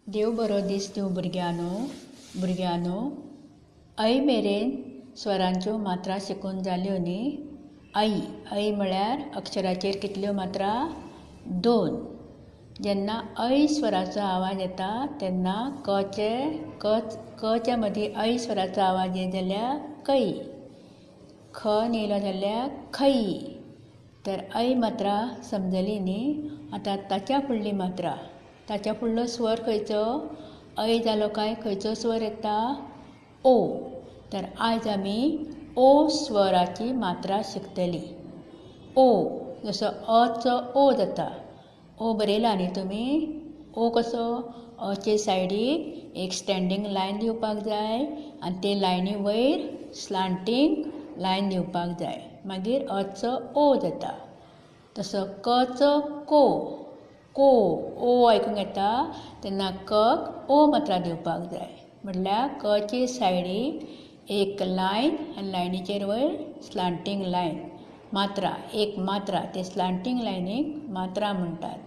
देव बरो दीस दिवं भुरग्यांनो ऐ मेरेन स्वरांच्यो मात्रा शिकून जाल्यो न्ही. ऐ म्हळ्यार अक्षराचेर कितल्यो मात्रा? 2. जेन्ना ऐ स्वराचो आवाज येता तेन्ना कच्या मदीं ऐ स्वराचो आवाज येत जाल्यार कै. ख येयलो जाल्यार खै. तर ऐ मात्रा समजली न्ही. आतां ताच्या फुडली मात्रा, ताच्या फुडलो स्वर खंयचो? ऐ जालो काय खंयचो स्वर येता? ओ. तर आयज आमी ओ स्वराची मात्रा शिकतली. ओ जसो अचो ओ जाता. ओ बरयला न्ही तुमी? ओ कसो? अचे सायडीक एक स्टँडींग लायन दिवपाक जाय आनी ते लायनी वयर स्लांटींग लायन दिवपाक जाय. मागीर अचो ओ जाता. तसो कचो को. ओ आयकूंक येता तेन्ना कक ओ मात्रा दिवपाक जाय. म्हटल्यार कचे सायडीक एक लायन आनी लायनीचेर वयर स्लांटींग लायन. एक मात्रा ते स्लांटींग लायनीक मात्रा म्हणटात.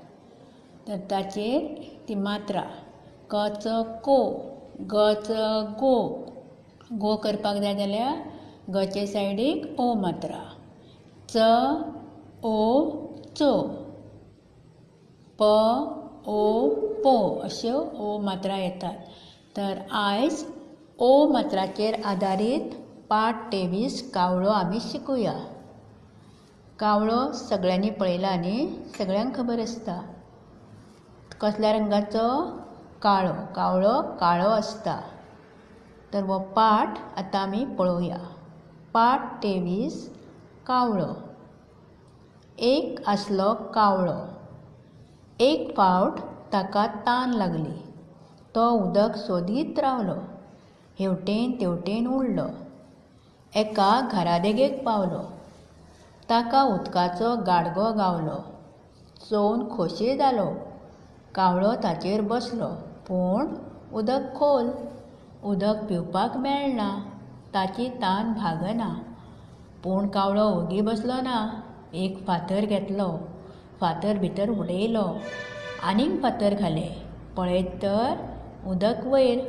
तर ताचेर ती मात्रा कचो को, गचो गो. गो करपाक जाय जाल्यार गचे सायडीक ओ मात्रा. च ओ चो. प ओ पो अश्यो ओ मात्रा येतात. तर आयज ओ मात्राचेर आदारीत पाठ 23 कावळो आमी शिकुया. कावळो सगळ्यांनी पळयला न्ही. सगळ्यांक खबर आसता कसल्या रंगाचो? काळो. कावळो काळो आसता. तर हो पाठ आतां आमी पळोवया. पाठ 23 कावळो. एक आसलो कावळो. एक फावट ताका तान लागली. तो उदक सोदीत रावलो. हेवटेन तेवटेन उडलो. एका घरादेगेक पावलो. ताका उदकाचो गाडगो गावलो. चोवन खोशी जालो. कावळो ताचेर बसलो. पूण उदक खोल. उदक पिवपाक मेळना. ताची तान भागना. पूण कावळो ओगी बसलो ना. एक फातर घेतलो. फातर भितर उडयलो. आनीक फातर घाले. पळयत तर उदक वयर.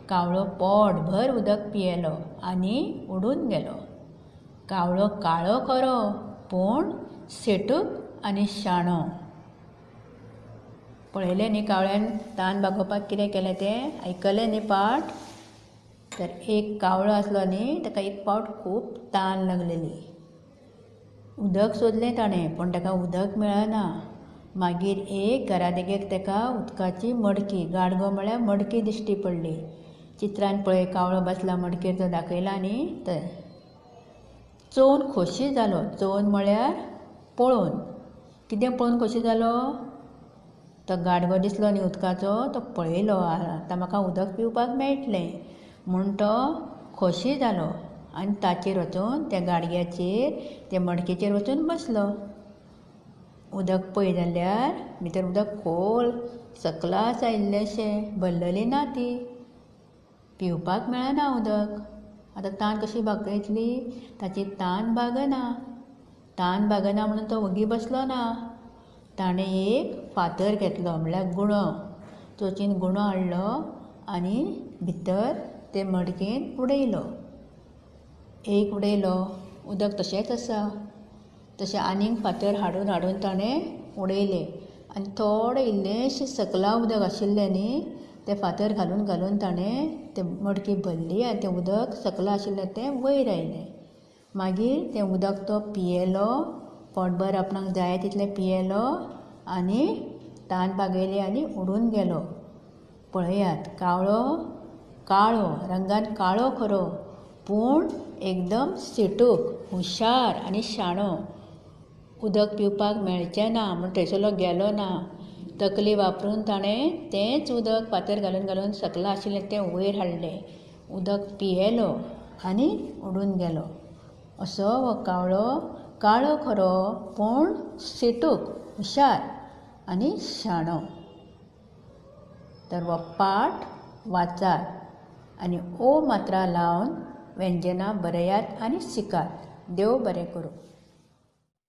कावळो पोटभर उदक पियेलो आनी उडून गेलो. कावळो काळो खरो पूण सेटूक आनी शाणो. पळयलें न्ही कावळ्यान तान भागोवपाक कितें केलें तें? आयकलें न्ही पाठ? तर एक कावळो आसलो न्ही, ताका एक फावट खूब तान लागलेली. उदक सोदलें ताणें पूण ताका उदक मेळना. मागीर एक घरादेगेक ताका उदकाची मडकी, गाडगो म्हळ्यार मडकी दिश्टी पडली. चित्रान पळय कावळो बसला मडकेर तो दाखयला न्ही थंय. चोवन खोशी जालो. चोवन म्हळ्यार पळोवन. कितें पळोवन खोशी जालो? तो गाडगो दिसलो न्ही उदकाचो, तो पळयलो. आतां म्हाका उदक पिवपाक मेळटलें म्हूण तो खोशी जालो आनी ताचेर वचून त्या गाडग्याचेर त्या मडकेचेर वचून बसलो. उदक पळय जाल्यार भितर उदक खोल सकलास आयिल्लेशें. भरलेली ना ती. पिवपाक मेळना उदक. आतां तान कशी भागयतली? ताची तान भागना. तान भागना म्हणून तो ओगी बसलो ना. ताणें एक फातर घेतलो म्हणल्यार गुणो. चोचीन गुणो हाडलो आनी भितर ते मडकेन उडयलो. एक उडयलो. उदक तशेंच आसा. तशें आनीक फातर हाडून हाडून ताणें उडयलें. आनी थोडें इल्लेंशें सकला उदक आशिल्लें न्ही, तें फातर घालून घालून ताणें तें मडकी भरली आनी तें उदक सकला आशिल्लें तें वयर आयलें. मागीर तें उदक तो पियेलो. पोटभर आपणाक जाय तितलें पियेलो आनी तान भागयली आनी उडून गेलो. पळयात कावळो काळो, रंगान काळो खरो पूण एकदम सेटूक, हुशार आनी शाणो. उदक पिवपाक मेळचें ना म्हूण थंयसरलो गेलो ना. तकली वापरून ताणें तेंच उदक फातर घालून घालून सकला आशिल्लें तें वयर हाडलें. उदक पियेलो आनी उडून गेलो. असो हो कावळो काळो खरो पूण सेटूक, हुशार आनी शाणो. तर हो पाठ वाचात आनी ओ मात्रा लावन व्यंजनां बरयात आनी शिकात. देव बरें करूं.